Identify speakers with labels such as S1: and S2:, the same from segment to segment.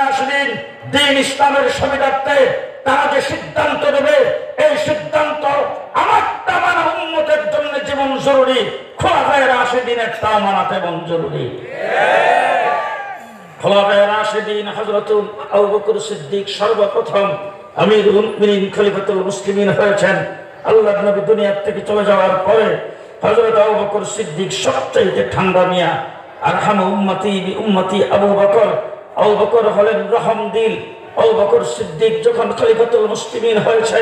S1: রাশিদিন দ্বীন ইসলামের সুবিধার্থে তারা যে সিদ্ধান্ত নেবে, এই সিদ্ধান্ত আমার তামানা উম্মতের জন্য যেমন জরুরি, খোলাফায়ে রাশিদিনেরটাও মানা তেমন জরুরি। খোলাফায়ে রাশিদিন হযরত আবু বকর সিদ্দিক সর্বপ্রথম আমিরুল মুমিনিন খলিফাতুল মুসলিমিন হয়েছেন। আল্লাহর নবী দুনিয়া থেকে চলে যাওয়ার পরে হযরত আবু বকর সিদ্দিক সবচেয়ে ঠান্ডা মিয়া, আরহামু উম্মতি বি উম্মতি আবু বকর। আবু বকর হলেন রহম দিল। আবু বকর সিদ্দিক যখন খলিফাতুল মুসলিমিন হয়েছে,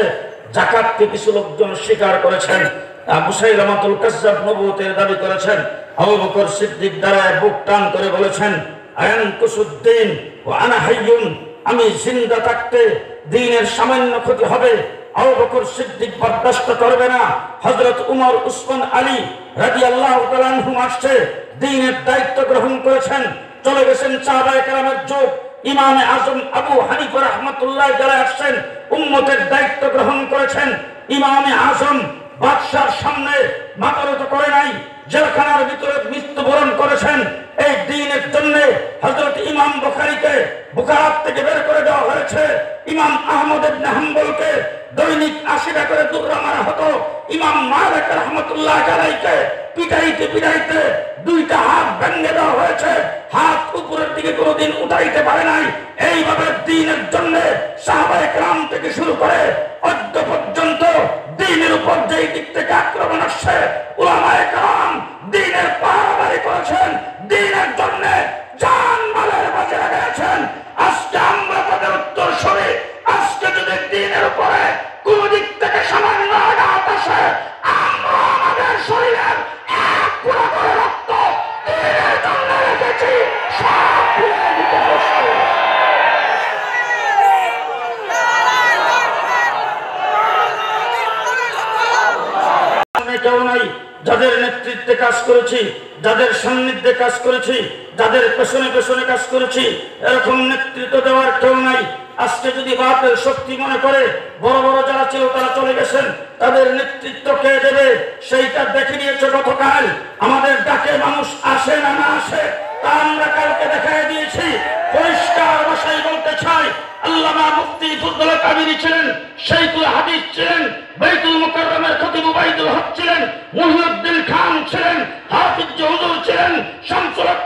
S1: যাকাতকে কিছু লোকজন স্বীকার করেছেন, মুসাইলামাতুল কাজ্জাব নবুয়তের দাবি করেছেন। আবু বকর সিদ্দিক দাঁড়ায় বুক টান করে বলেছেন, আয়ানকুসুদ্দিন ওয়া আনা হাইয়ুন, আমি জিন্দা থাকতে দ্বীনের সামান্য ক্ষতি হবে। আবু বকর সিদ্দিক বরদাস্ত করবে না। হযরত উমর, উসমান, আলী রাদিয়াল্লাহু তাআলা আনহুম আসছে, দ্বীনের দায়িত্ব গ্রহণ করেছেন। চলে গেছেন সাহাবায়ে কেরামের যুগ। ইমামে আজম আবু হানিফা রাহমাতুল্লাহ যারা আসছেন, উম্মতের দায়িত্ব গ্রহণ করেছেন। ইমামে আজম বাদশার সামনে মাথানত করে নাই, জেলখানার ভিতরে মৃত্যুবরণ করেছেন। এই দ্বীনের জন্য হযরত ইমাম বুখারীকে বুখারা থেকে বের করে দেওয়া হয়েছে। ইমাম আহমদ ইবনে হাম্বলকে দৈনিক 80 টাকা করে দুর্রা মারা হতো। ইমাম মালিক রাহমাতুল্লাহ আলাইহিকে পিটাইতে পিটাইতে দুইটা হাত ভেঙে দেওয়া হয়েছে, হাত উপরের দিকে কোনোদিন উঠাইতে পারে নাই। এইভাবে দ্বীনের জন্য সাহাবায়ে কেরাম থেকে শুরু করে অদ্য পর্যন্ত দ্বীনের উপর যেই দিক থেকে আক্রমণ আসছে, উলামায়ে কেরাম দ্বীনের পাহারাদারি করেছেন, দ্বীনের জন্য জান মালের বাজি লাগাইছেন। আজকে আমরা তাদের উত্তর সরে, আজকে যদি দ্বীনের উপরে কোন দিক থেকে সামান্য আঘাত আসে, আমরা আমাদের শরীরের এক পুরো করে রক্ত দ্বীনের জন্য রেখেছি, সব ফিরে দিতে বসবো। কেউ নাই যাদের নেতৃত্বে কাজ করেছি, যাদের সান্নিধ্যে কাজ করেছি, যাদের পেছনে পেছনে কাজ করেছি, এরকম নেতৃত্ব দেওয়ার কেউ নাই। আজকে যদি বাপের শক্তি মনে করে বড় বড় যারা ছিল তারা চলে গেছেন, তাদের নেতৃত্ব কে দেবে সেইটা দেখে নিয়েছে গতকাল। আমাদের ডাকে মানুষ আসে না না আসে তা আমরা কালকে দেখাই দিয়েছি। পরিষ্কার ভাষায় বলতে চাই, আল্লামা মুফতি ফজলুল কাদেরী ছিলেন, শাইখুল হাদিস ছিলেন, বাইতুল মুকাররমের খতিব উবাইদুল হক ছিলেন, মুহিউদ্দিন খান ছিলেন, হাফিজ হুজুর ছিলেন, শামসুল হক